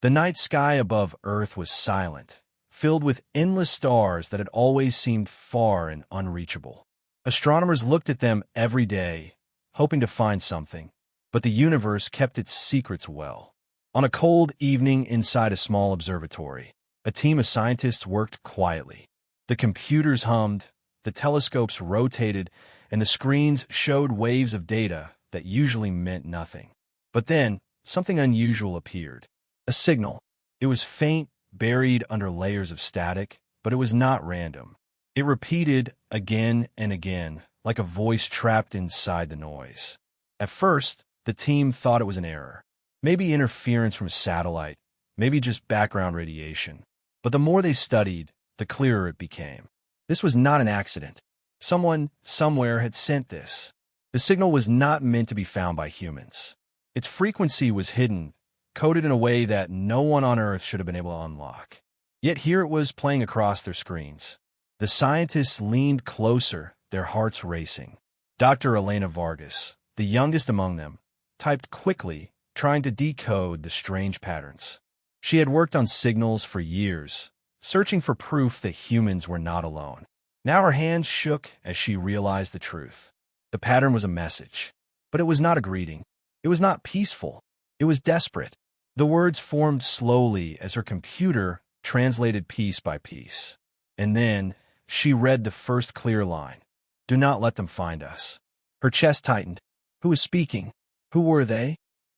The night sky above Earth was silent, filled with endless stars that had always seemed far and unreachable. Astronomers looked at them every day, hoping to find something, but the universe kept its secrets well. On a cold evening inside a small observatory, a team of scientists worked quietly. The computers hummed, the telescopes rotated, and the screens showed waves of data that usually meant nothing. But then, something unusual appeared. A signal. It was faint, buried under layers of static, but it was not random. It repeated again and again, like a voice trapped inside the noise. At first, the team thought it was an error. Maybe interference from a satellite, maybe just background radiation. But the more they studied, the clearer it became. This was not an accident. Someone, somewhere, had sent this. The signal was not meant to be found by humans. Its frequency was hidden, coded in a way that no one on Earth should have been able to unlock. Yet here it was playing across their screens. The scientists leaned closer, their hearts racing. Dr. Elena Vargas, the youngest among them, typed quickly, trying to decode the strange patterns. She had worked on signals for years, searching for proof that humans were not alone. Now her hands shook as she realized the truth. The pattern was a message, but it was not a greeting. It was not peaceful. It was desperate. The words formed slowly as her computer translated piece by piece. And then she read the first clear line. Do not let them find us. Her chest tightened. Who was speaking? Who were they?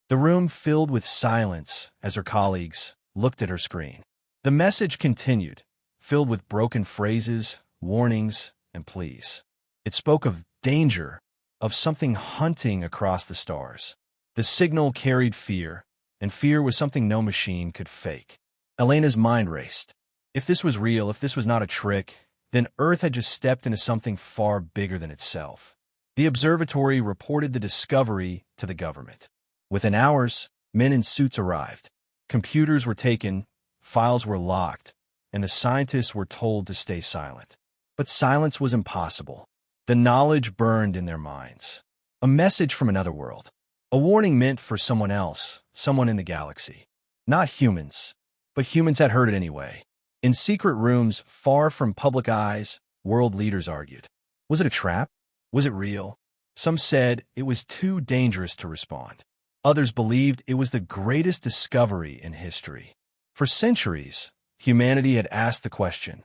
The room filled with silence as her colleagues looked at her screen. The message continued, filled with broken phrases, warnings, and pleas. It spoke of danger, of something hunting across the stars. The signal carried fear, and fear was something no machine could fake. Elena's mind raced. If this was real, if this was not a trick, then Earth had just stepped into something far bigger than itself. The observatory reported the discovery to the government. Within hours, men in suits arrived. Computers were taken, files were locked, and the scientists were told to stay silent. But silence was impossible. The knowledge burned in their minds. A message from another world. A warning meant for someone else, someone in the galaxy. Not humans, but humans had heard it anyway. In secret rooms, far from public eyes, world leaders argued. Was it a trap? Was it real? Some said it was too dangerous to respond. Others believed it was the greatest discovery in history. For centuries, humanity had asked the question,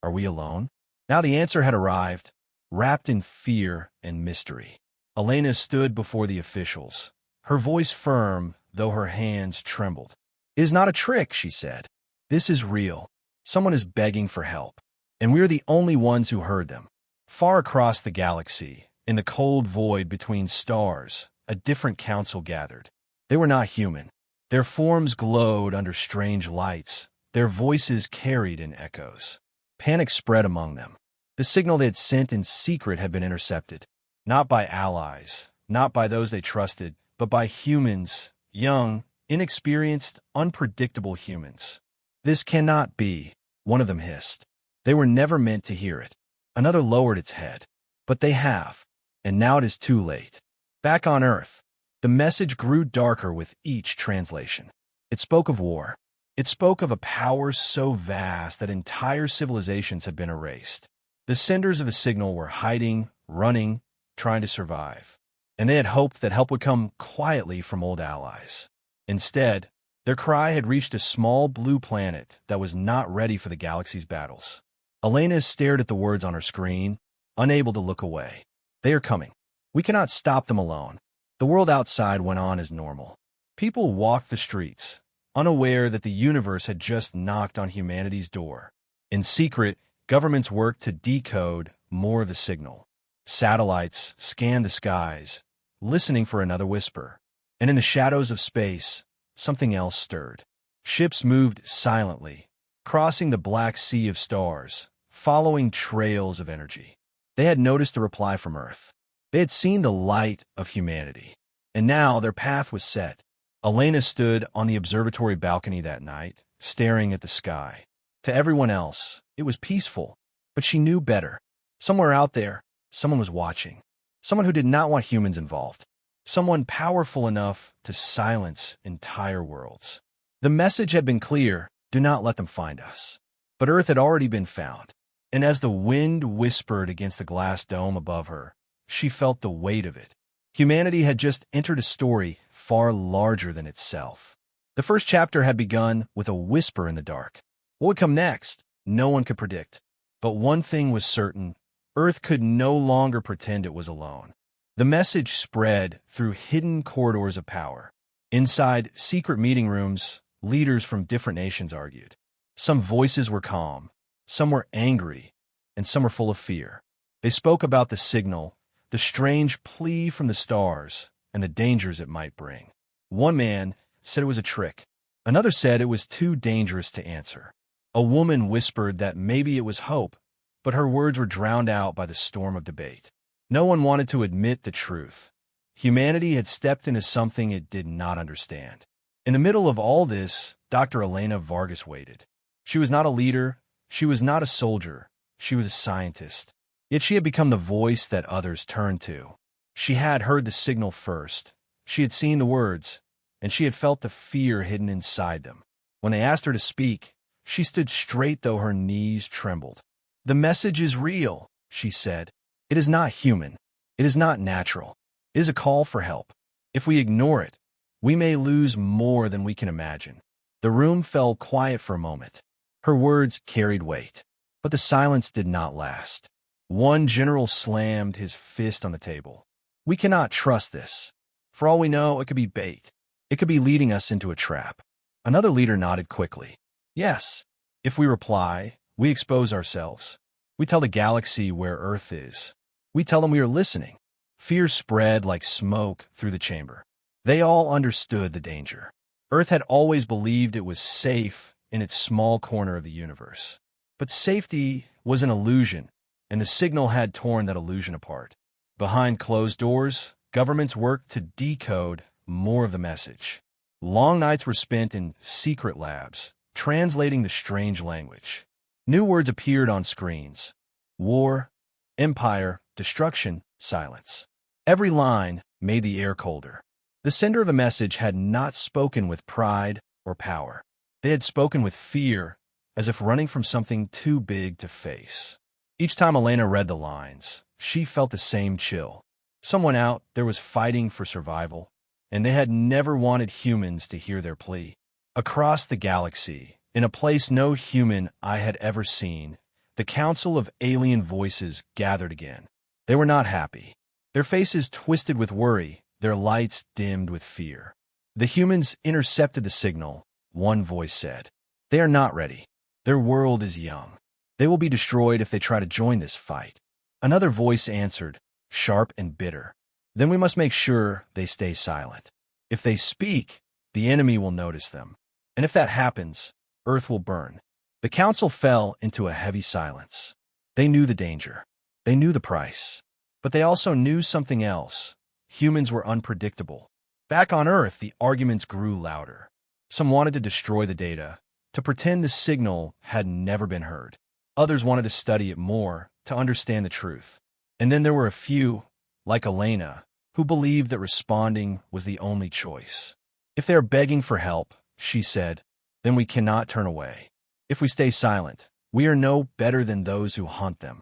are we alone? Now the answer had arrived, wrapped in fear and mystery. Elena stood before the officials, her voice firm, though her hands trembled. It is not a trick, she said. This is real. Someone is begging for help, and we are the only ones who heard them. Far across the galaxy, in the cold void between stars, a different council gathered. They were not human. Their forms glowed under strange lights, their voices carried in echoes. Panic spread among them. The signal they had sent in secret had been intercepted, not by allies, not by those they trusted, but by humans, young, inexperienced, unpredictable humans. This cannot be, one of them hissed. They were never meant to hear it. Another lowered its head. But they have, and now it is too late. Back on Earth, the message grew darker with each translation. It spoke of war. It spoke of a power so vast that entire civilizations had been erased. The senders of the signal were hiding, running, trying to survive. And they had hoped that help would come quietly from old allies. Instead, their cry had reached a small blue planet that was not ready for the galaxy's battles. Elena stared at the words on her screen, unable to look away. They are coming. We cannot stop them alone. The world outside went on as normal. People walked the streets, unaware that the universe had just knocked on humanity's door. In secret, governments worked to decode more of the signal. Satellites scanned the skies, listening for another whisper. And in the shadows of space, something else stirred. Ships moved silently, crossing the black sea of stars, following trails of energy. They had noticed the reply from Earth. They had seen the light of humanity. And now their path was set. Elena stood on the observatory balcony that night, staring at the sky. To everyone else, it was peaceful, but she knew better. Somewhere out there, someone was watching. Someone who did not want humans involved. Someone powerful enough to silence entire worlds. The message had been clear: do not let them find us. But Earth had already been found, and as the wind whispered against the glass dome above her, she felt the weight of it. Humanity had just entered a story far larger than itself. The first chapter had begun with a whisper in the dark. What would come next? No one could predict. But one thing was certain: Earth could no longer pretend it was alone. The message spread through hidden corridors of power. Inside secret meeting rooms, leaders from different nations argued. Some voices were calm, some were angry, and some were full of fear. They spoke about the signal, the strange plea from the stars, and the dangers it might bring. One man said it was a trick. Another said it was too dangerous to answer. A woman whispered that maybe it was hope, but her words were drowned out by the storm of debate. No one wanted to admit the truth. Humanity had stepped into something it did not understand. In the middle of all this, Dr. Elena Vargas waited. She was not a leader, she was not a soldier, she was a scientist. Yet she had become the voice that others turned to. She had heard the signal first, she had seen the words, and she had felt the fear hidden inside them. When they asked her to speak, she stood straight though her knees trembled. "The message is real," she said. "It is not human. It is not natural. It is a call for help. If we ignore it, we may lose more than we can imagine." The room fell quiet for a moment. Her words carried weight, but the silence did not last. One general slammed his fist on the table. "We cannot trust this. For all we know, it could be bait. It could be leading us into a trap." Another leader nodded quickly. "Yes, if we reply, we expose ourselves. We tell the galaxy where Earth is. We tell them we are listening." Fear spread like smoke through the chamber. They all understood the danger. Earth had always believed it was safe in its small corner of the universe. But safety was an illusion, and the signal had torn that illusion apart. Behind closed doors, governments worked to decode more of the message. Long nights were spent in secret labs, translating the strange language. New words appeared on screens: war, empire, destruction, silence. Every line made the air colder. The sender of the message had not spoken with pride or power. They had spoken with fear, as if running from something too big to face. Each time Elena read the lines, she felt the same chill. Someone out there was fighting for survival, and they had never wanted humans to hear their plea. Across the galaxy, in a place no human eye had ever seen, the Council of Alien Voices gathered again. They were not happy. Their faces twisted with worry, their lights dimmed with fear. The humans intercepted the signal, one voice said. "They are not ready. Their world is young. They will be destroyed if they try to join this fight." Another voice answered, sharp and bitter. "Then we must make sure they stay silent. If they speak, the enemy will notice them. And if that happens, Earth will burn." The council fell into a heavy silence. They knew the danger. They knew the price. But they also knew something else. Humans were unpredictable. Back on Earth, the arguments grew louder. Some wanted to destroy the data, to pretend the signal had never been heard. Others wanted to study it more, to understand the truth. And then there were a few, like Elena, who believed that responding was the only choice. "If they are begging for help," she said, "then we cannot turn away. If we stay silent, we are no better than those who hunt them."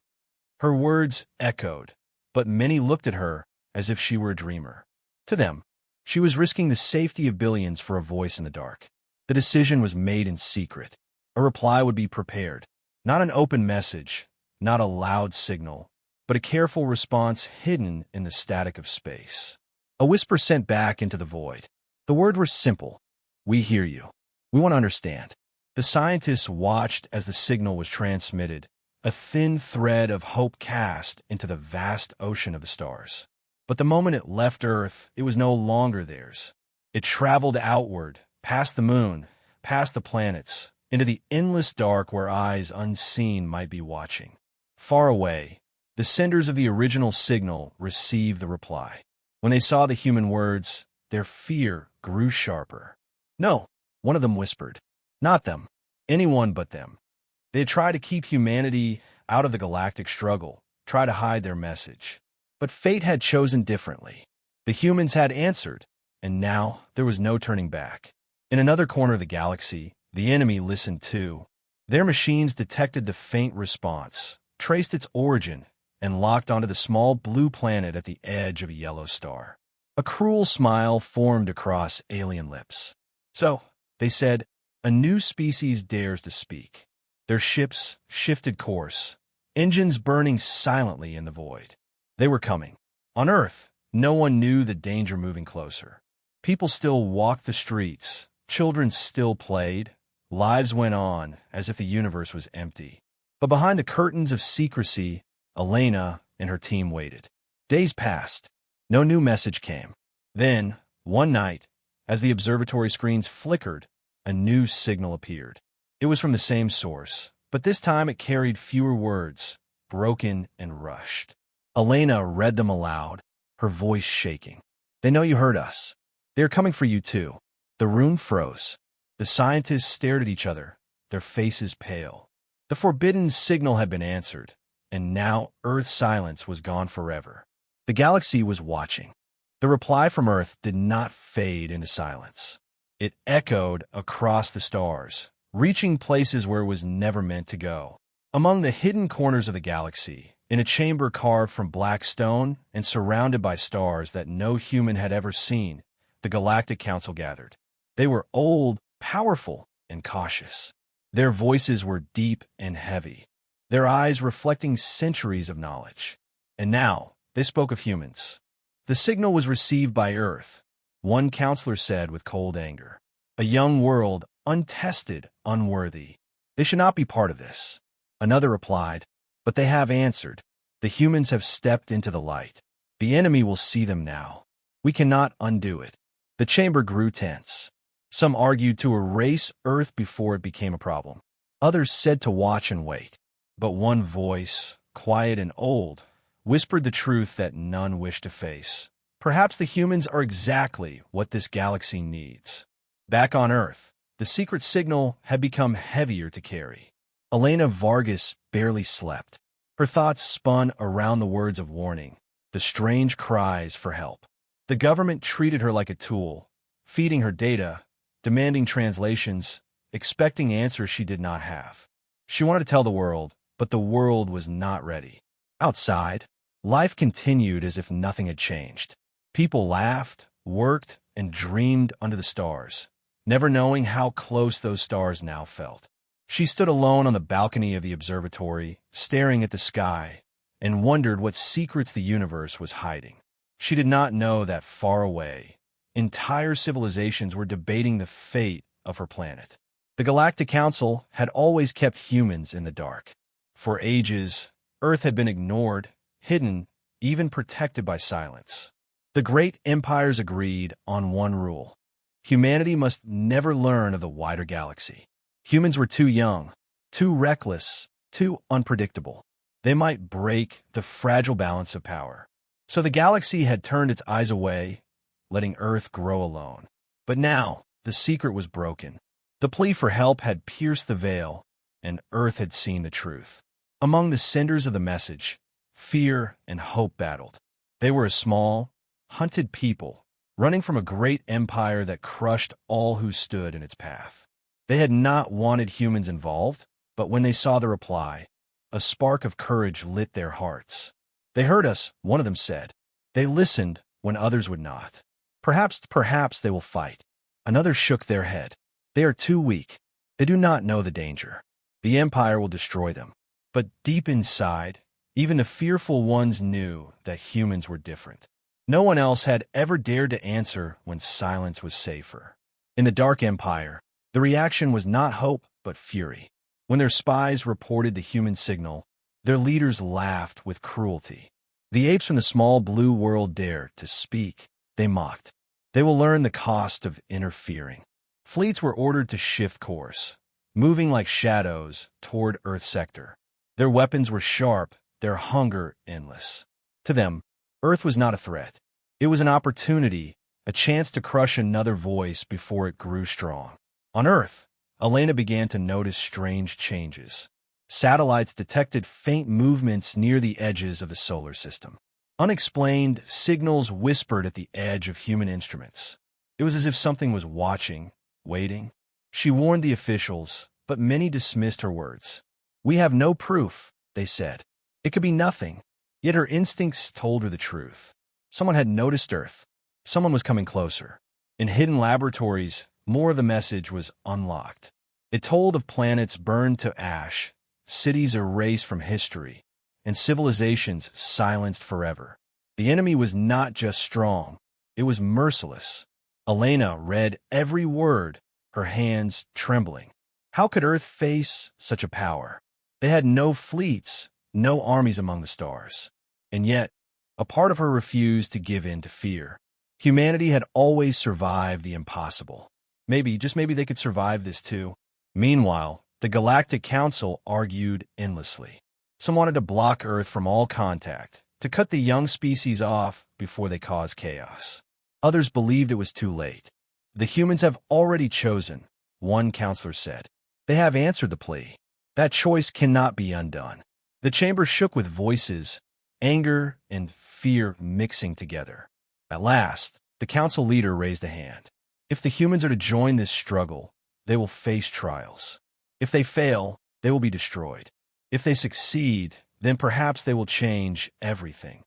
Her words echoed, but many looked at her as if she were a dreamer. To them, she was risking the safety of billions for a voice in the dark. The decision was made in secret. A reply would be prepared. Not an open message, not a loud signal, but a careful response hidden in the static of space. A whisper sent back into the void. The words were simple. "We hear you. We want to understand." The scientists watched as the signal was transmitted, a thin thread of hope cast into the vast ocean of the stars. But the moment it left Earth, it was no longer theirs. It traveled outward, past the moon, past the planets, into the endless dark where eyes unseen might be watching. Far away, the senders of the original signal received the reply. When they saw the human words, their fear grew sharper. "No," one of them whispered. "Not them. Anyone but them." They had tried to keep humanity out of the galactic struggle, try to hide their message. But fate had chosen differently. The humans had answered, and now there was no turning back. In another corner of the galaxy, the enemy listened too. Their machines detected the faint response, traced its origin, and locked onto the small blue planet at the edge of a yellow star. A cruel smile formed across alien lips. "So," they said, "a new species dares to speak." Their ships shifted course, engines burning silently in the void. They were coming. On Earth, no one knew the danger moving closer. People still walked the streets, children still played, lives went on as if the universe was empty. But behind the curtains of secrecy, Elena and her team waited. Days passed. No new message came. Then, one night, as the observatory screens flickered, a new signal appeared. It was from the same source, but this time it carried fewer words, broken and rushed. Elena read them aloud, her voice shaking. "They know you heard us. They are coming for you too." The room froze. The scientists stared at each other, their faces pale. The forbidden signal had been answered, and now Earth's silence was gone forever. The galaxy was watching. The reply from Earth did not fade into silence. It echoed across the stars, reaching places where it was never meant to go. Among the hidden corners of the galaxy, in a chamber carved from black stone and surrounded by stars that no human had ever seen, the Galactic Council gathered. They were old, powerful, and cautious. Their voices were deep and heavy, their eyes reflecting centuries of knowledge. And now, they spoke of humans. The signal was received by Earth, one counselor said with cold anger. A young world, untested, unworthy. They should not be part of this. Another replied, "But they have answered. The humans have stepped into the light. The enemy will see them now. We cannot undo it." The chamber grew tense. Some argued to erase Earth before it became a problem. Others said to watch and wait. But one voice, quiet and old, whispered the truth that none wished to face. Perhaps the humans are exactly what this galaxy needs. Back on Earth, the secret signal had become heavier to carry. Elena Vargas barely slept. Her thoughts spun around the words of warning, the strange cries for help. The government treated her like a tool, feeding her data, demanding translations, expecting answers she did not have. She wanted to tell the world, but the world was not ready. Outside, life continued as if nothing had changed. People laughed, worked, and dreamed under the stars, never knowing how close those stars now felt. She stood alone on the balcony of the observatory, staring at the sky, and wondered what secrets the universe was hiding. She did not know that far away, entire civilizations were debating the fate of her planet. The Galactic Council had always kept humans in the dark. For ages, Earth had been ignored, hidden, even protected by silence. The great empires agreed on one rule. Humanity must never learn of the wider galaxy. Humans were too young, too reckless, too unpredictable. They might break the fragile balance of power. So the galaxy had turned its eyes away, letting Earth grow alone. But now, the secret was broken. The plea for help had pierced the veil, and Earth had seen the truth. Among the senders of the message, fear and hope battled. They were a small, hunted people, running from a great empire that crushed all who stood in its path. They had not wanted humans involved, but when they saw the reply, a spark of courage lit their hearts. "They heard us," one of them said. "They listened when others would not. Perhaps they will fight." Another shook their head. "They are too weak. They do not know the danger. The Empire will destroy them." But deep inside, even the fearful ones knew that humans were different. No one else had ever dared to answer when silence was safer. In the Dark Empire, the reaction was not hope, but fury. When their spies reported the human signal, their leaders laughed with cruelty. The apes from the small blue world dared to speak. They mocked. They will learn the cost of interfering. Fleets were ordered to shift course, moving like shadows toward Earth's sector. Their weapons were sharp, their hunger endless. To them, Earth was not a threat. It was an opportunity, a chance to crush another voice before it grew strong. On Earth, Elena began to notice strange changes. Satellites detected faint movements near the edges of the solar system. Unexplained signals whispered at the edge of human instruments. It was as if something was watching, waiting. She warned the officials, but many dismissed her words. "We have no proof," they said. "It could be nothing." Yet her instincts told her the truth. Someone had noticed Earth. Someone was coming closer. In hidden laboratories, more of the message was unlocked. It told of planets burned to ash, cities erased from history, and civilizations silenced forever. The enemy was not just strong, it was merciless. Elena read every word, her hands trembling. How could Earth face such a power? They had no fleets, no armies among the stars. And yet, a part of her refused to give in to fear. Humanity had always survived the impossible. Maybe, just maybe they could survive this too. Meanwhile, the Galactic Council argued endlessly. Some wanted to block Earth from all contact, to cut the young species off before they caused chaos. Others believed it was too late. "The humans have already chosen," one counselor said. "They have answered the plea. That choice cannot be undone." The chamber shook with voices, anger and fear mixing together. At last, the council leader raised a hand. "If the humans are to join this struggle, they will face trials. If they fail, they will be destroyed. If they succeed, then perhaps they will change everything."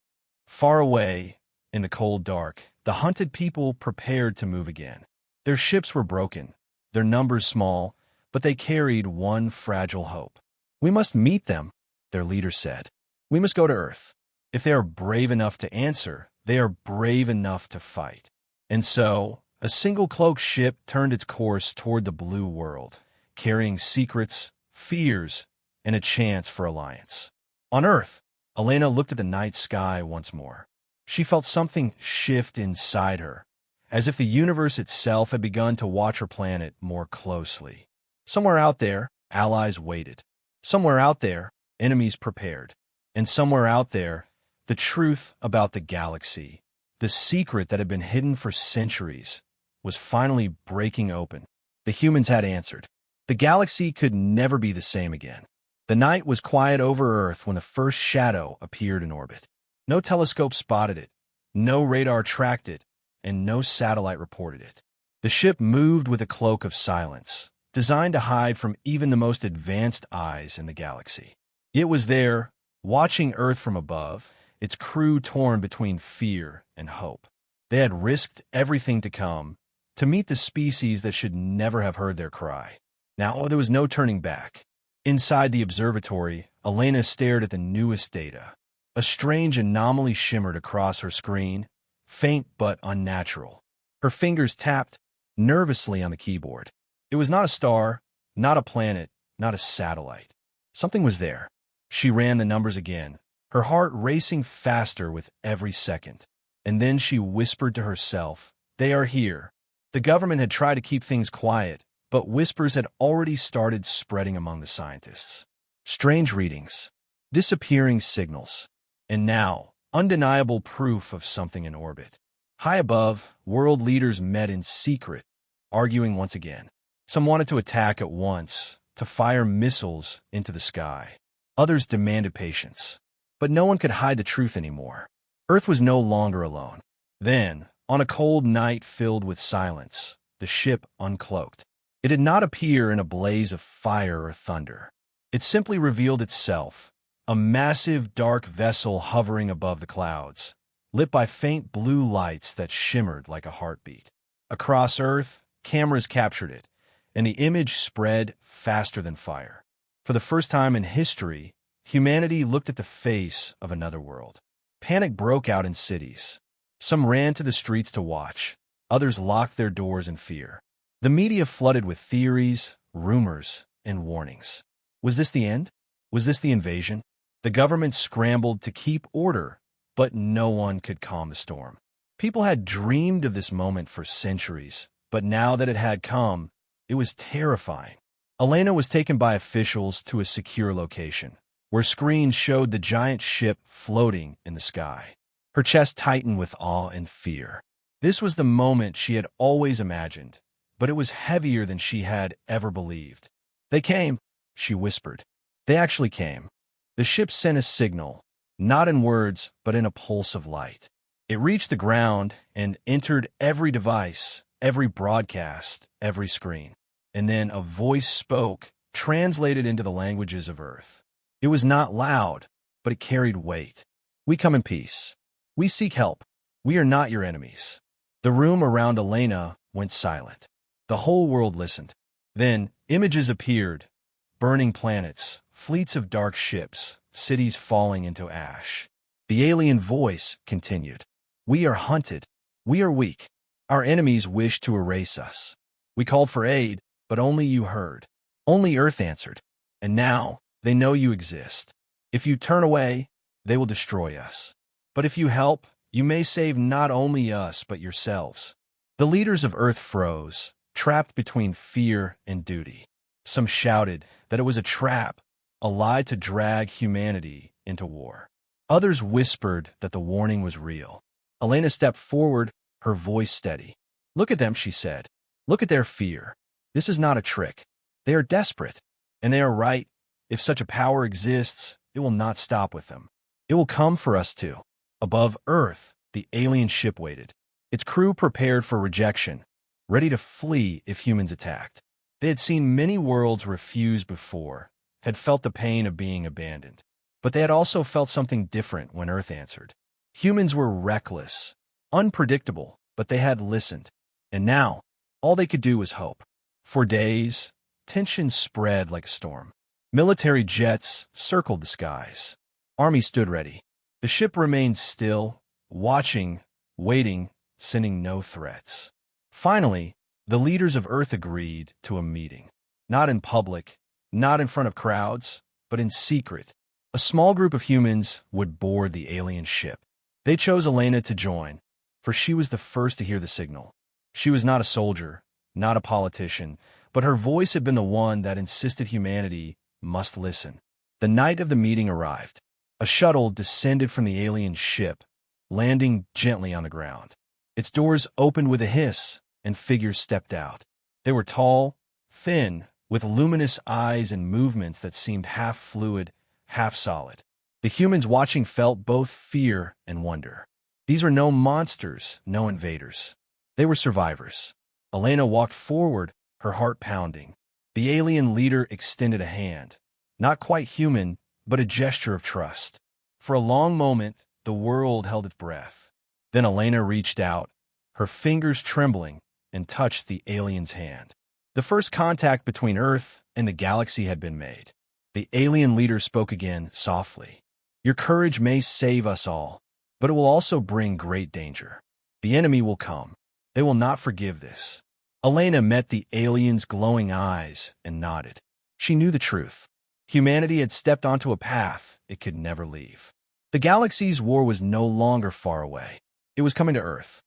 Far away, in the cold dark, the hunted people prepared to move again. Their ships were broken, their numbers small, but they carried one fragile hope. "We must meet them," their leader said. "We must go to Earth. If they are brave enough to answer, they are brave enough to fight." And so, a single cloaked ship turned its course toward the blue world, carrying secrets, fears, and a chance for alliance. On Earth, Elena looked at the night sky once more. She felt something shift inside her, as if the universe itself had begun to watch her planet more closely. Somewhere out there, allies waited. Somewhere out there, enemies prepared. And somewhere out there, the truth about the galaxy, the secret that had been hidden for centuries, was finally breaking open. The humans had answered. The galaxy could never be the same again. The night was quiet over Earth when the first shadow appeared in orbit. No telescope spotted it, no radar tracked it, and no satellite reported it. The ship moved with a cloak of silence, designed to hide from even the most advanced eyes in the galaxy. It was there, watching Earth from above, its crew torn between fear and hope. They had risked everything to come, to meet the species that should never have heard their cry. Now there was no turning back. Inside the observatory, Elena stared at the newest data. A strange anomaly shimmered across her screen, faint but unnatural. Her fingers tapped nervously on the keyboard. It was not a star, not a planet, not a satellite. Something was there. She ran the numbers again, her heart racing faster with every second. And then she whispered to herself, "They are here." The government had tried to keep things quiet, but whispers had already started spreading among the scientists. Strange readings, disappearing signals, and now, undeniable proof of something in orbit. High above, world leaders met in secret, arguing once again. Some wanted to attack at once, to fire missiles into the sky. Others demanded patience. But no one could hide the truth anymore. Earth was no longer alone. Then, on a cold night filled with silence, the ship uncloaked. It did not appear in a blaze of fire or thunder. It simply revealed itself, a massive dark vessel hovering above the clouds, lit by faint blue lights that shimmered like a heartbeat. Across Earth, cameras captured it, and the image spread faster than fire. For the first time in history, humanity looked at the face of another world. Panic broke out in cities. Some ran to the streets to watch. Others locked their doors in fear. The media flooded with theories, rumors, and warnings. Was this the end? Was this the invasion? The government scrambled to keep order, but no one could calm the storm. People had dreamed of this moment for centuries, but now that it had come, it was terrifying. Elena was taken by officials to a secure location, where screens showed the giant ship floating in the sky. Her chest tightened with awe and fear. This was the moment she had always imagined, but it was heavier than she had ever believed. "They came," she whispered. They actually came. The ship sent a signal, not in words, but in a pulse of light. It reached the ground and entered every device, every broadcast, every screen. And then a voice spoke, translated into the languages of Earth. It was not loud, but it carried weight. We come in peace. We seek help. We are not your enemies. The room around Elena went silent. The whole world listened. Then images appeared, burning planets, fleets of dark ships, cities falling into ash. The alien voice continued. We are hunted. We are weak. Our enemies wish to erase us. We called for aid, but only you heard. Only Earth answered. And now they know you exist. If you turn away, they will destroy us. But if you help, you may save not only us, but yourselves. The leaders of Earth froze, trapped between fear and duty. Some shouted that it was a trap, a lie to drag humanity into war. Others whispered that the warning was real. Elena stepped forward, her voice steady. Look at them, she said. Look at their fear. This is not a trick. They are desperate. And they are right. If such a power exists, it will not stop with them. It will come for us too. Above Earth, the alien ship waited. Its crew prepared for rejection, ready to flee if humans attacked. They had seen many worlds refuse before, had felt the pain of being abandoned. But they had also felt something different when Earth answered. Humans were reckless, unpredictable, but they had listened. And now, all they could do was hope. For days, tension spread like a storm. Military jets circled the skies. Army stood ready. The ship remained still, watching, waiting, sending no threats. Finally, the leaders of Earth agreed to a meeting. Not in public, not in front of crowds, but in secret. A small group of humans would board the alien ship. They chose Elena to join, for she was the first to hear the signal. She was not a soldier, not a politician, but her voice had been the one that insisted humanity must listen. The night of the meeting arrived. A shuttle descended from the alien ship, landing gently on the ground. Its doors opened with a hiss, and figures stepped out. They were tall, thin, with luminous eyes and movements that seemed half fluid, half solid. The humans watching felt both fear and wonder. These were no monsters, no invaders. They were survivors. Elena walked forward, her heart pounding. The alien leader extended a hand, not quite human, but a gesture of trust. For a long moment, the world held its breath. Then Elena reached out, her fingers trembling, and touched the alien's hand. The first contact between Earth and the galaxy had been made. The alien leader spoke again, softly. Your courage may save us all, but it will also bring great danger. The enemy will come. They will not forgive this. Elena met the alien's glowing eyes and nodded. She knew the truth. Humanity had stepped onto a path it could never leave. The galaxy's war was no longer far away. It was coming to Earth.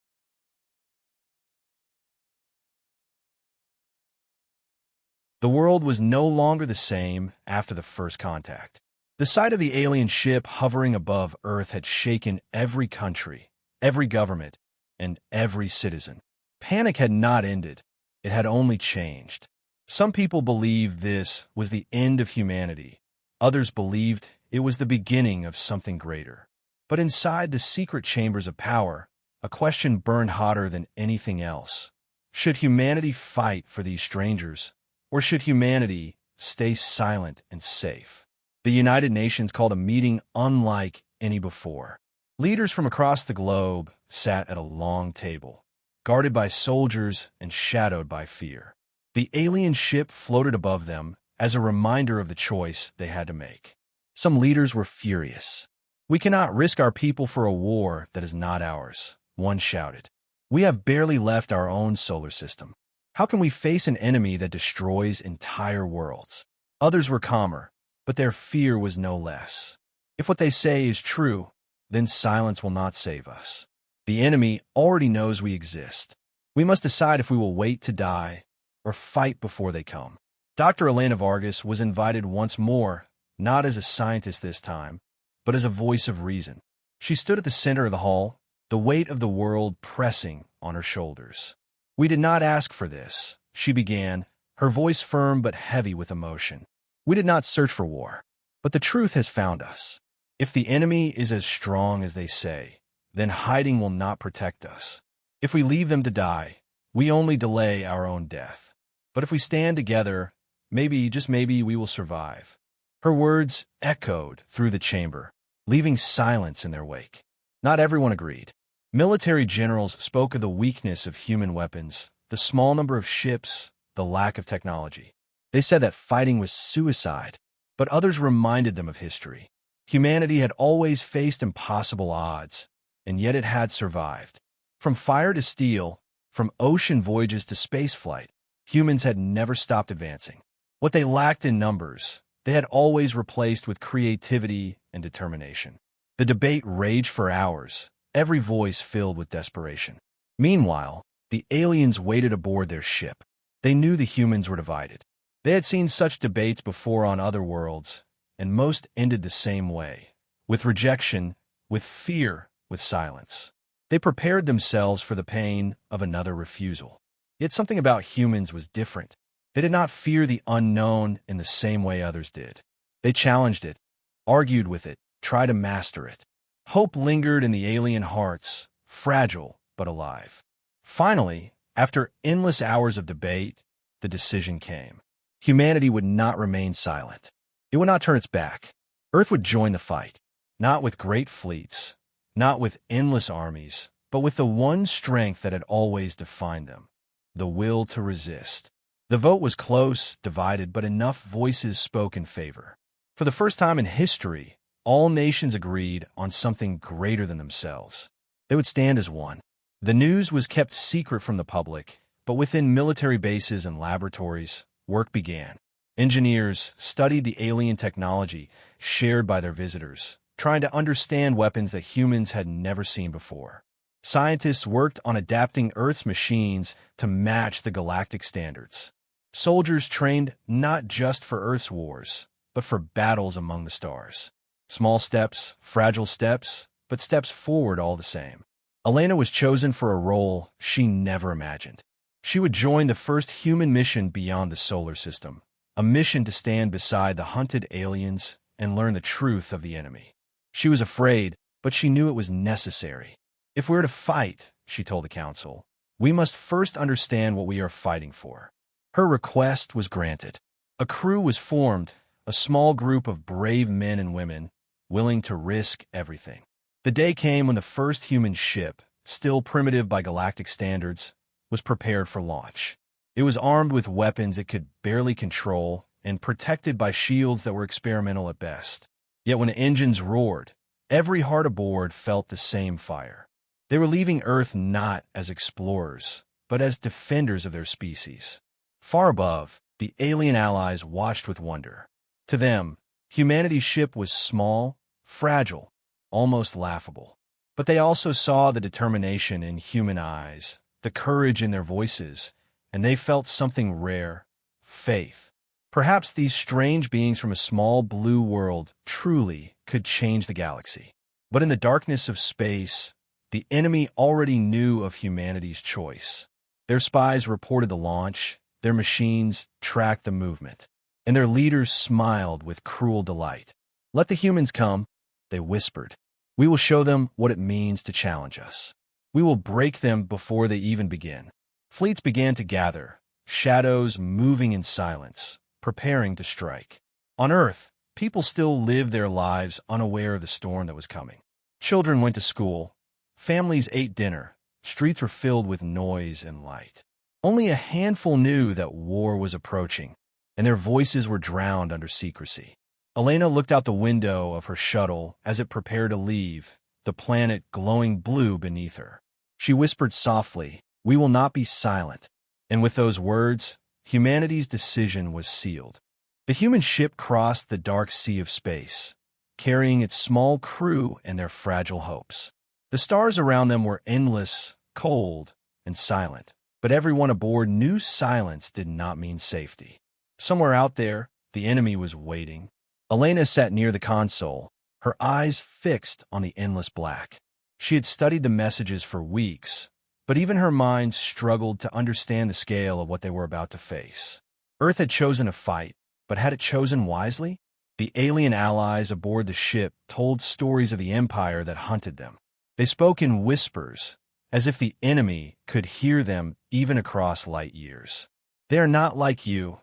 The world was no longer the same after the first contact. The sight of the alien ship hovering above Earth had shaken every country, every government, and every citizen. Panic had not ended. It had only changed. Some people believed this was the end of humanity. Others believed it was the beginning of something greater. But inside the secret chambers of power, a question burned hotter than anything else. Should humanity fight for these strangers, or should humanity stay silent and safe? The United Nations called a meeting unlike any before. Leaders from across the globe sat at a long table, guarded by soldiers and shadowed by fear. The alien ship floated above them as a reminder of the choice they had to make. Some leaders were furious. We cannot risk our people for a war that is not ours, one shouted. We have barely left our own solar system. How can we face an enemy that destroys entire worlds? Others were calmer, but their fear was no less. If what they say is true, then silence will not save us. The enemy already knows we exist. We must decide if we will wait to die or fight before they come. Dr. Elena Vargas was invited once more, not as a scientist this time, but as a voice of reason. She stood at the center of the hall, the weight of the world pressing on her shoulders. We did not ask for this, she began, her voice firm but heavy with emotion. We did not search for war, but the truth has found us. If the enemy is as strong as they say, then hiding will not protect us. If we leave them to die, We only delay our own death. But if we stand together, maybe, just maybe, we will survive." Her words echoed through the chamber, leaving silence in their wake. Not everyone agreed. Military generals spoke of the weakness of human weapons, the small number of ships, the lack of technology. They said that fighting was suicide, but others reminded them of history. Humanity had always faced impossible odds, and yet it had survived. From fire to steel, from ocean voyages to spaceflight, humans had never stopped advancing. What they lacked in numbers, they had always replaced with creativity and determination. The debate raged for hours, every voice filled with desperation. Meanwhile, the aliens waited aboard their ship. They knew the humans were divided. They had seen such debates before on other worlds, and most ended the same way, with rejection, with fear, with silence. They prepared themselves for the pain of another refusal. Yet something about humans was different. They did not fear the unknown in the same way others did. They challenged it, argued with it, tried to master it. Hope lingered in the alien hearts, fragile but alive. Finally, after endless hours of debate, the decision came. Humanity would not remain silent. It would not turn its back. Earth would join the fight, not with great fleets, not with endless armies, but with the one strength that had always defined them, the will to resist. The vote was close, divided, but enough voices spoke in favor. For the first time in history, all nations agreed on something greater than themselves. They would stand as one. The news was kept secret from the public, but within military bases and laboratories, work began. Engineers studied the alien technology shared by their visitors, trying to understand weapons that humans had never seen before. Scientists worked on adapting Earth's machines to match the galactic standards. Soldiers trained not just for Earth's wars, but for battles among the stars. Small steps, fragile steps, but steps forward all the same. Elena was chosen for a role she never imagined. She would join the first human mission beyond the solar system, a mission to stand beside the hunted aliens and learn the truth of the enemy. She was afraid, but she knew it was necessary. If we're to fight, she told the council, we must first understand what we are fighting for. Her request was granted. A crew was formed, a small group of brave men and women, willing to risk everything. The day came when the first human ship, still primitive by galactic standards, was prepared for launch. It was armed with weapons it could barely control and protected by shields that were experimental at best. Yet when the engines roared, every heart aboard felt the same fire. They were leaving Earth not as explorers, but as defenders of their species. Far above, the alien allies watched with wonder. To them, humanity's ship was small, fragile, almost laughable. But they also saw the determination in human eyes, the courage in their voices, and they felt something rare, faith. Perhaps these strange beings from a small blue world truly could change the galaxy. But in the darkness of space, the enemy already knew of humanity's choice. Their spies reported the launch, their machines tracked the movement, and their leaders smiled with cruel delight. "Let the humans come," they whispered. "We will show them what it means to challenge us. We will break them before they even begin." Fleets began to gather, shadows moving in silence, preparing to strike. On Earth, people still lived their lives unaware of the storm that was coming. Children went to school, families ate dinner, streets were filled with noise and light. Only a handful knew that war was approaching, and their voices were drowned under secrecy. Elena looked out the window of her shuttle as it prepared to leave, the planet glowing blue beneath her. She whispered softly, "We will not be silent." And with those words, humanity's decision was sealed. The human ship crossed the dark sea of space, carrying its small crew and their fragile hopes. The stars around them were endless, cold, and silent, but everyone aboard knew silence did not mean safety. Somewhere out there, the enemy was waiting. Elena sat near the console, her eyes fixed on the endless black. She had studied the messages for weeks, but even her mind struggled to understand the scale of what they were about to face. Earth had chosen a fight, but had it chosen wisely? The alien allies aboard the ship told stories of the empire that hunted them. They spoke in whispers, as if the enemy could hear them even across light years. "They are not like you,"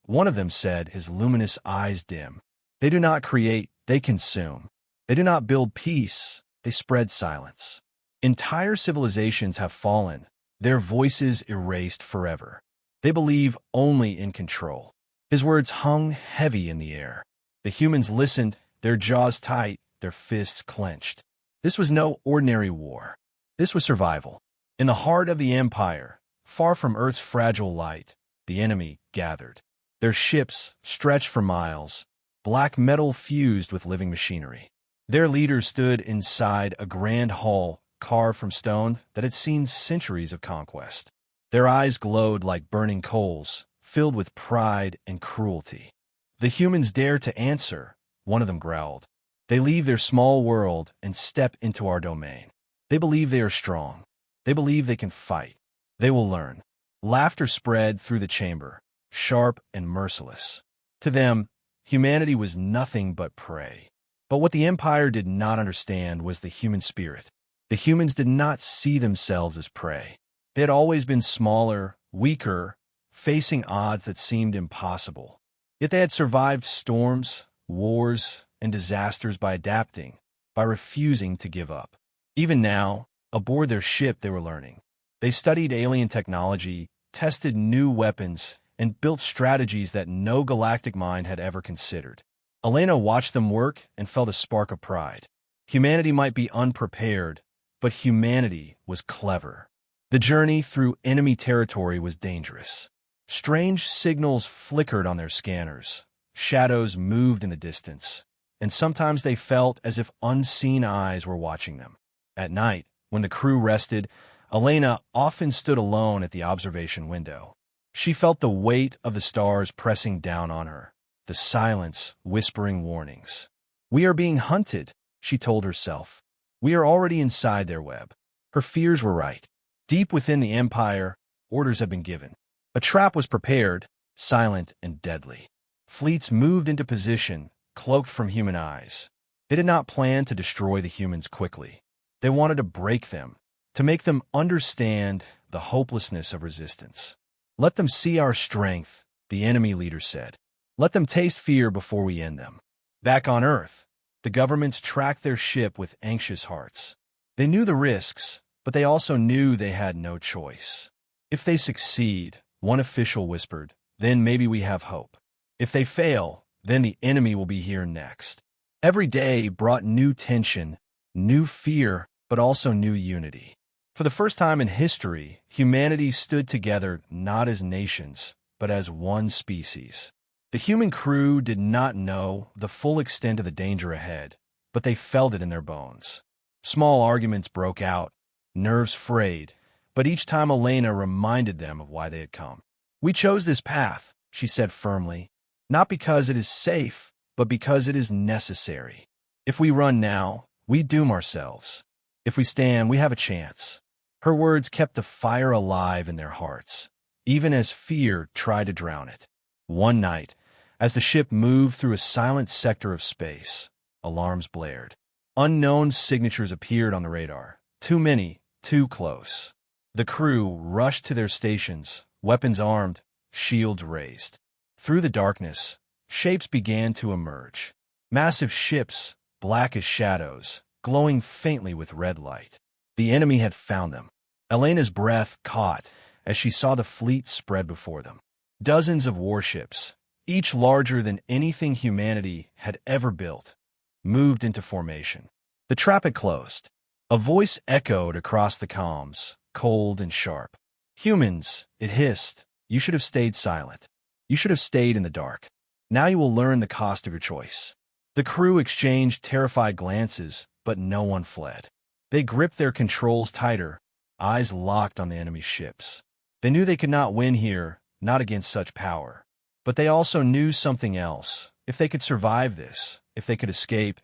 one of them said, his luminous eyes dim. "They do not create, they consume. They do not build peace, they spread silence. Entire civilizations have fallen, their voices erased forever. They believe only in control." His words hung heavy in the air. The humans listened, their jaws tight, their fists clenched. This was no ordinary war. This was survival. In the heart of the Empire, far from Earth's fragile light, the enemy gathered. Their ships stretched for miles, black metal fused with living machinery. Their leaders stood inside a grand hall carved from stone that had seen centuries of conquest. Their eyes glowed like burning coals, filled with pride and cruelty. "The humans dare to answer," one of them growled. "They leave their small world and step into our domain. They believe they are strong. They believe they can fight. They will learn." Laughter spread through the chamber, sharp and merciless. To them, humanity was nothing but prey. But what the Empire did not understand was the human spirit. The humans did not see themselves as prey. They had always been smaller, weaker, facing odds that seemed impossible. Yet they had survived storms, wars, and disasters by adapting, by refusing to give up. Even now, aboard their ship, they were learning. They studied alien technology, tested new weapons, and built strategies that no galactic mind had ever considered. Elena watched them work and felt a spark of pride. Humanity might be unprepared, but humanity was clever. The journey through enemy territory was dangerous. Strange signals flickered on their scanners. Shadows moved in the distance, and sometimes they felt as if unseen eyes were watching them. At night, when the crew rested, Elena often stood alone at the observation window. She felt the weight of the stars pressing down on her, the silence whispering warnings. "We are being hunted," she told herself. "We are already inside their web." Her fears were right. Deep within the Empire, orders had been given. A trap was prepared, silent and deadly. Fleets moved into position, cloaked from human eyes. They did not plan to destroy the humans quickly. They wanted to break them, to make them understand the hopelessness of resistance. "Let them see our strength," the enemy leader said. "Let them taste fear before we end them." Back on Earth, the governments tracked their ship with anxious hearts. They knew the risks, but they also knew they had no choice. "If they succeed," one official whispered, "then maybe we have hope. If they fail, then the enemy will be here next." Every day brought new tension, new fear, but also new unity. For the first time in history, humanity stood together not as nations, but as one species. The human crew did not know the full extent of the danger ahead, but they felt it in their bones. Small arguments broke out, nerves frayed, but each time Elena reminded them of why they had come. "We chose this path," she said firmly, "not because it is safe, but because it is necessary. If we run now, we doom ourselves. If we stand, we have a chance." Her words kept the fire alive in their hearts, even as fear tried to drown it. One night, as the ship moved through a silent sector of space, alarms blared. Unknown signatures appeared on the radar. Too many, too close. The crew rushed to their stations, weapons armed, shields raised. Through the darkness, shapes began to emerge. Massive ships, black as shadows, glowing faintly with red light. The enemy had found them. Elena's breath caught as she saw the fleet spread before them. Dozens of warships, each larger than anything humanity had ever built, moved into formation. The trap had closed. A voice echoed across the comms, cold and sharp. "Humans," it hissed, "you should have stayed silent. You should have stayed in the dark. Now you will learn the cost of your choice." The crew exchanged terrified glances, but no one fled. They gripped their controls tighter, eyes locked on the enemy's ships. They knew they could not win here, not against such power. But they also knew something else. If they could survive this, if they could escape,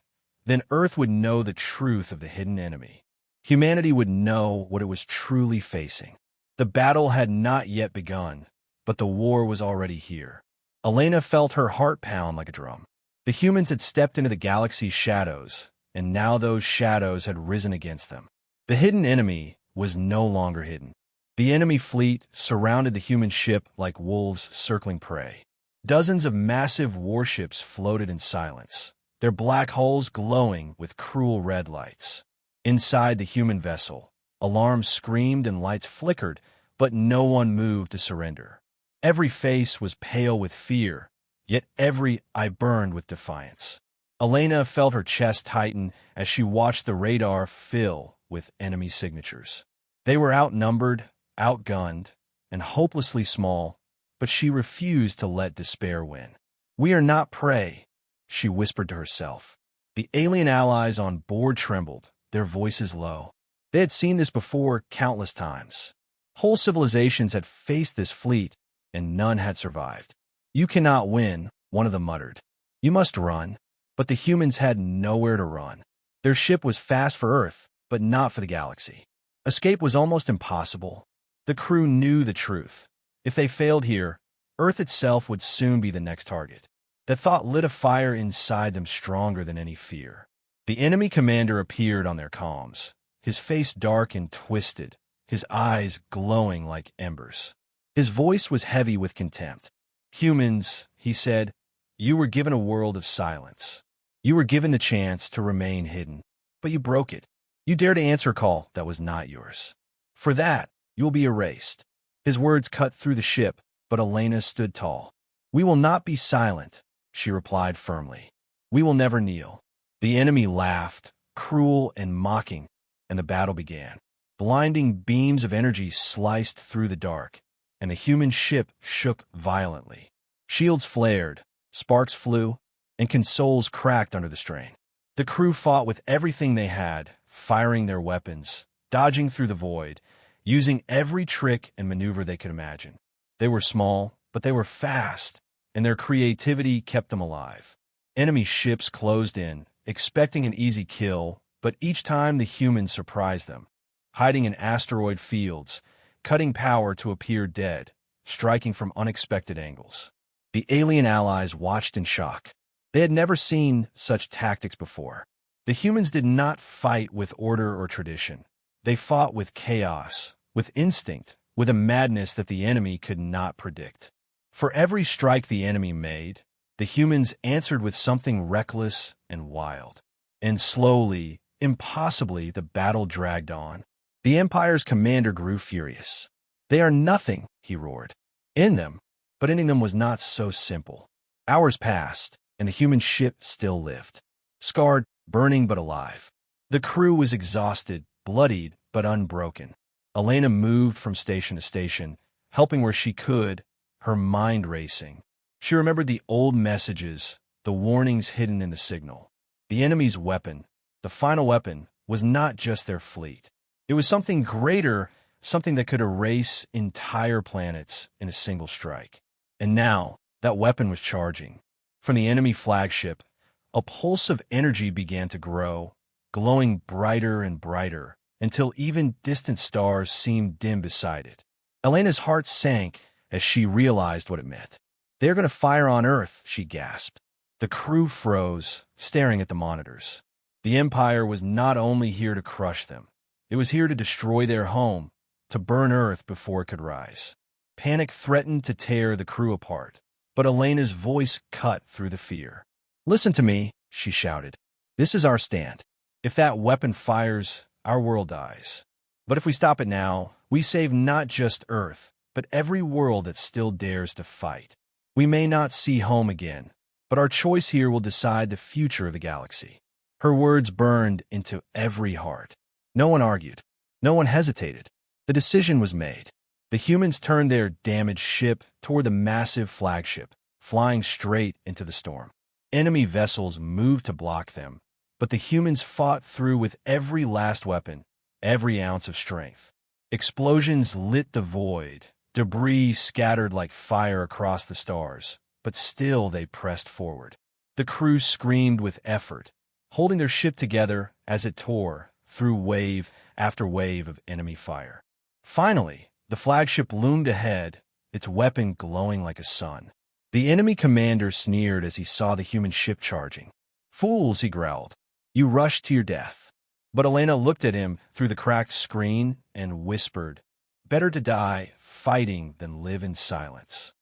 then Earth would know the truth of the hidden enemy. Humanity would know what it was truly facing. The battle had not yet begun, but the war was already here. Elena felt her heart pound like a drum. The humans had stepped into the galaxy's shadows, and now those shadows had risen against them. The hidden enemy, was no longer hidden. The enemy fleet surrounded the human ship like wolves circling prey. Dozens of massive warships floated in silence, their black hulls glowing with cruel red lights. Inside the human vessel, alarms screamed and lights flickered, but no one moved to surrender. Every face was pale with fear, yet every eye burned with defiance. Elena felt her chest tighten as she watched the radar fill with enemy signatures. They were outnumbered, outgunned, and hopelessly small, but she refused to let despair win. "We are not prey," she whispered to herself. The alien allies on board trembled, their voices low. They had seen this before countless times. Whole civilizations had faced this fleet, and none had survived. "You cannot win," one of them muttered. "You must run." But the humans had nowhere to run. Their ship was fast for Earth, but not for the galaxy. Escape was almost impossible. The crew knew the truth. If they failed here, Earth itself would soon be the next target. That thought lit a fire inside them stronger than any fear. The enemy commander appeared on their comms, his face dark and twisted, his eyes glowing like embers. His voice was heavy with contempt. "Humans," he said, "you were given a world of silence. You were given the chance to remain hidden, but you broke it. You dared to answer a call that was not yours. For that, you will be erased." His words cut through the ship, but Elena stood tall. "We will not be silent," she replied firmly. "We will never kneel." The enemy laughed, cruel and mocking, and the battle began. Blinding beams of energy sliced through the dark, and the human ship shook violently. Shields flared, sparks flew, and consoles cracked under the strain. The crew fought with everything they had, firing their weapons, dodging through the void, using every trick and maneuver they could imagine. They were small, but they were fast, and their creativity kept them alive. Enemy ships closed in, expecting an easy kill, but each time the humans surprised them, hiding in asteroid fields, cutting power to appear dead, striking from unexpected angles. The alien allies watched in shock. They had never seen such tactics before. The humans did not fight with order or tradition. They fought with chaos, with instinct, with a madness that the enemy could not predict. For every strike the enemy made, the humans answered with something reckless and wild. And slowly, impossibly, the battle dragged on. The Empire's commander grew furious. "They are nothing," he roared. "In them," but ending them was not so simple. Hours passed, and the human ship still lived. Scarred, burning but alive. The crew was exhausted, bloodied but unbroken. Elena moved from station to station, helping where she could, her mind racing. She remembered the old messages, the warnings hidden in the signal. The enemy's weapon, the final weapon, was not just their fleet. It was something greater, something that could erase entire planets in a single strike. And now, that weapon was charging. From the enemy flagship, a pulse of energy began to grow, glowing brighter and brighter, until even distant stars seemed dim beside it. Elena's heart sank as she realized what it meant. "They are going to fire on Earth," she gasped. The crew froze, staring at the monitors. The Empire was not only here to crush them, it was here to destroy their home, to burn Earth before it could rise. Panic threatened to tear the crew apart, but Elena's voice cut through the fear. "Listen to me," she shouted. "This is our stand. If that weapon fires, our world dies. But if we stop it now, we save not just Earth, but every world that still dares to fight. We may not see home again, but our choice here will decide the future of the galaxy." Her words burned into every heart. No one argued. No one hesitated. The decision was made. The humans turned their damaged ship toward the massive flagship, flying straight into the storm. Enemy vessels moved to block them, but the humans fought through with every last weapon, every ounce of strength. Explosions lit the void, debris scattered like fire across the stars, but still they pressed forward. The crew screamed with effort, holding their ship together as it tore through wave after wave of enemy fire. Finally, the flagship loomed ahead, its weapon glowing like a sun. The enemy commander sneered as he saw the human ship charging. "Fools," he growled. "You rushed to your death. But Elena looked at him through the cracked screen and whispered, "Better to die fighting than live in silence."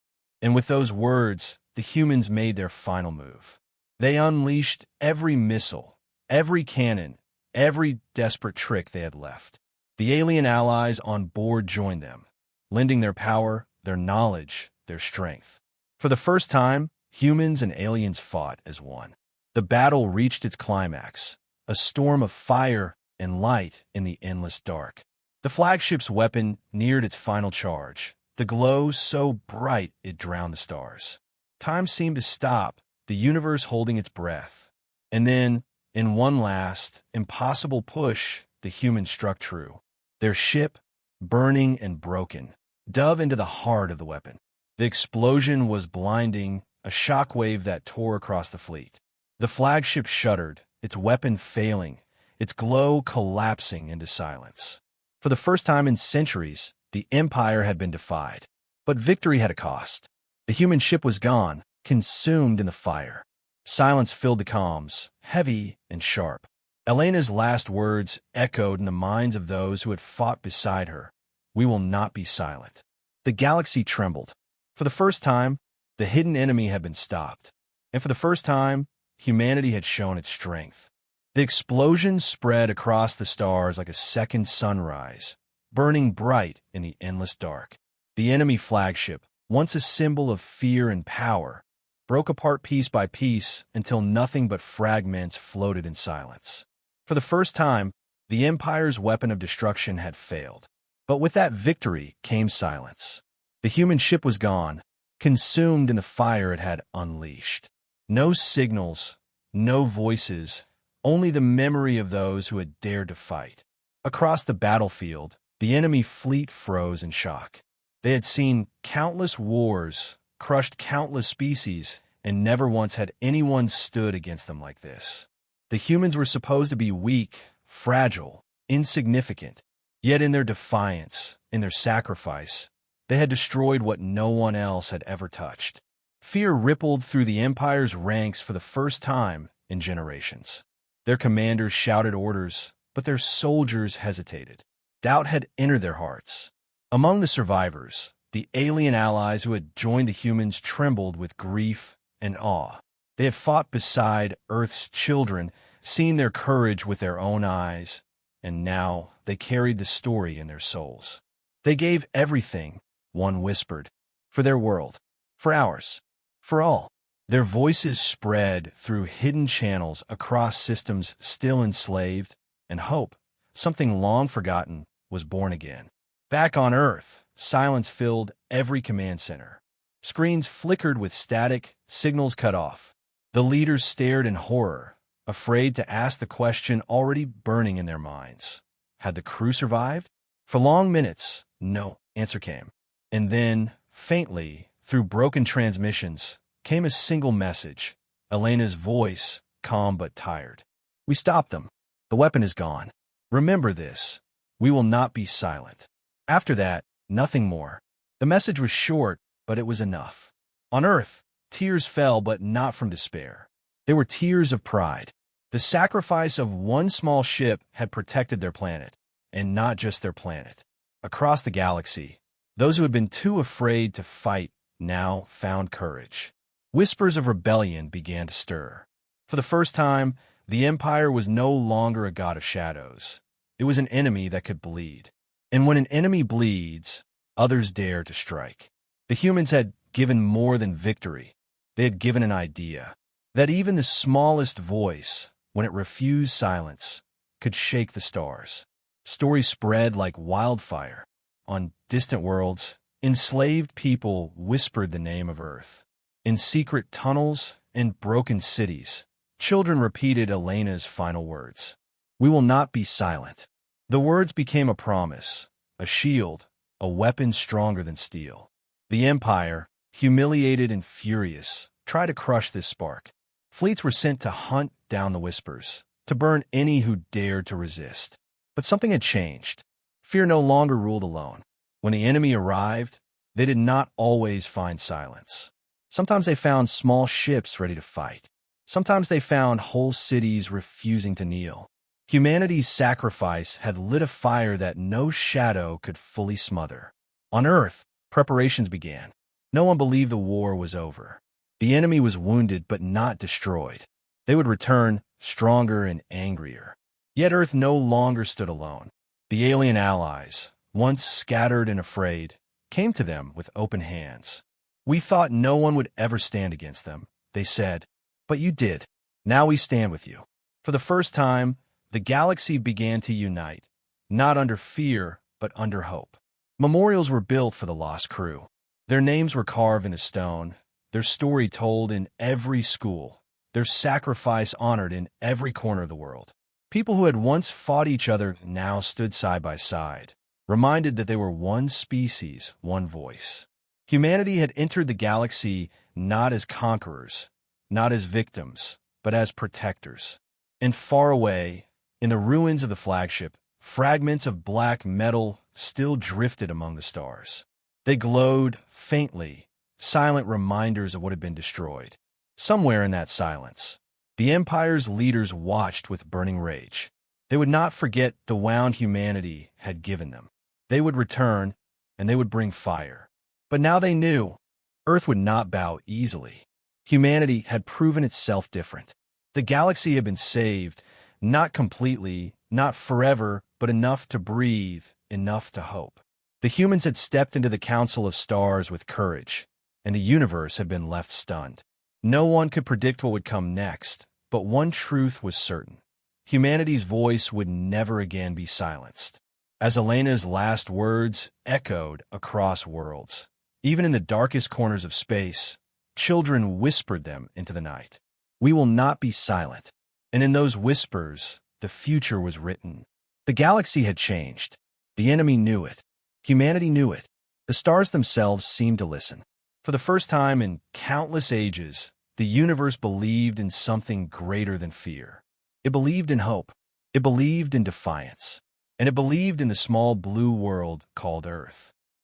And with those words, the humans made their final move. They unleashed every missile, every cannon, every desperate trick they had left. The alien allies on board joined them, lending their power, their knowledge, their strength. For the first time, humans and aliens fought as one. The battle reached its climax, a storm of fire and light in the endless dark. The flagship's weapon neared its final charge, the glow so bright it drowned the stars. Time seemed to stop, the universe holding its breath. And then, in one last, impossible push, the humans struck true. Their ship, burning and broken, dove into the heart of the weapon. The explosion was blinding, a shockwave that tore across the fleet. The flagship shuddered, its weapon failing, its glow collapsing into silence. For the first time in centuries, the Empire had been defied. But victory had a cost. The human ship was gone, consumed in the fire. Silence filled the comms, heavy and sharp. Elena's last words echoed in the minds of those who had fought beside her. "We will not be silent." The galaxy trembled. For the first time, the hidden enemy had been stopped. And for the first time, humanity had shown its strength. The explosion spread across the stars like a second sunrise, burning bright in the endless dark. The enemy flagship, once a symbol of fear and power, broke apart piece by piece until nothing but fragments floated in silence. For the first time, the Empire's weapon of destruction had failed. But with that victory came silence. The human ship was gone, consumed in the fire it had unleashed. No signals, no voices, only the memory of those who had dared to fight. Across the battlefield, the enemy fleet froze in shock. They had seen countless wars, crushed countless species, and never once had anyone stood against them like this. The humans were supposed to be weak, fragile, insignificant, yet in their defiance, in their sacrifice, they had destroyed what no one else had ever touched. Fear rippled through the Empire's ranks for the first time in generations. Their commanders shouted orders, but their soldiers hesitated. Doubt had entered their hearts. Among the survivors, the alien allies who had joined the humans trembled with grief and awe. They had fought beside Earth's children, seen their courage with their own eyes, and now they carried the story in their souls. They gave everything, one whispered, for their world, for ours, for all. Their voices spread through hidden channels across systems still enslaved, and hope, something long forgotten, was born again. Back on Earth, silence filled every command center. Screens flickered with static, signals cut off. The leaders stared in horror, afraid to ask the question already burning in their minds. Had the crew survived? For long minutes, no answer came. And then, faintly, through broken transmissions, came a single message, Elena's voice, calm but tired. "We stopped them. The weapon is gone. Remember this. We will not be silent." After that, nothing more. The message was short, but it was enough. On Earth, tears fell, but not from despair. They were tears of pride. The sacrifice of one small ship had protected their planet, and not just their planet. Across the galaxy, those who had been too afraid to fight now found courage. Whispers of rebellion began to stir. For the first time, the Empire was no longer a god of shadows. It was an enemy that could bleed. And when an enemy bleeds, others dare to strike. The humans had given more than victory. They had given an idea that even the smallest voice, when it refused silence, could shake the stars. Stories spread like wildfire. On distant worlds, enslaved people whispered the name of Earth. In secret tunnels and broken cities, children repeated Elena's final words. "We will not be silent." The words became a promise, a shield, a weapon stronger than steel. The Empire, humiliated and furious, tried to crush this spark. Fleets were sent to hunt down the whispers, to burn any who dared to resist. But something had changed. Fear no longer ruled alone. When the enemy arrived, they did not always find silence. Sometimes they found small ships ready to fight. Sometimes they found whole cities refusing to kneel. Humanity's sacrifice had lit a fire that no shadow could fully smother. On Earth, preparations began. No one believed the war was over. The enemy was wounded but not destroyed. They would return, stronger and angrier. Yet Earth no longer stood alone. The alien allies, once scattered and afraid, came to them with open hands. "We thought no one would ever stand against them," they said. "But you did. Now we stand with you." For the first time, the galaxy began to unite, not under fear, but under hope. Memorials were built for the lost crew. Their names were carved into stone, their story told in every school, their sacrifice honored in every corner of the world. People who had once fought each other now stood side by side, reminded that they were one species, one voice. Humanity had entered the galaxy not as conquerors, not as victims, but as protectors. And far away, in the ruins of the flagship, fragments of black metal still drifted among the stars. They glowed faintly, silent reminders of what had been destroyed. Somewhere in that silence, the Empire's leaders watched with burning rage. They would not forget the wound humanity had given them. They would return, and they would bring fire. But now they knew Earth would not bow easily. Humanity had proven itself different. The galaxy had been saved, not completely, not forever, but enough to breathe, enough to hope. The humans had stepped into the Council of Stars with courage, and the universe had been left stunned. No one could predict what would come next, but one truth was certain. Humanity's voice would never again be silenced. As Elena's last words echoed across worlds, even in the darkest corners of space, children whispered them into the night. "We will not be silent." And in those whispers, the future was written. The galaxy had changed. The enemy knew it. Humanity knew it. The stars themselves seemed to listen. For the first time in countless ages, the universe believed in something greater than fear. It believed in hope. It believed in defiance. And it believed in the small blue world called Earth.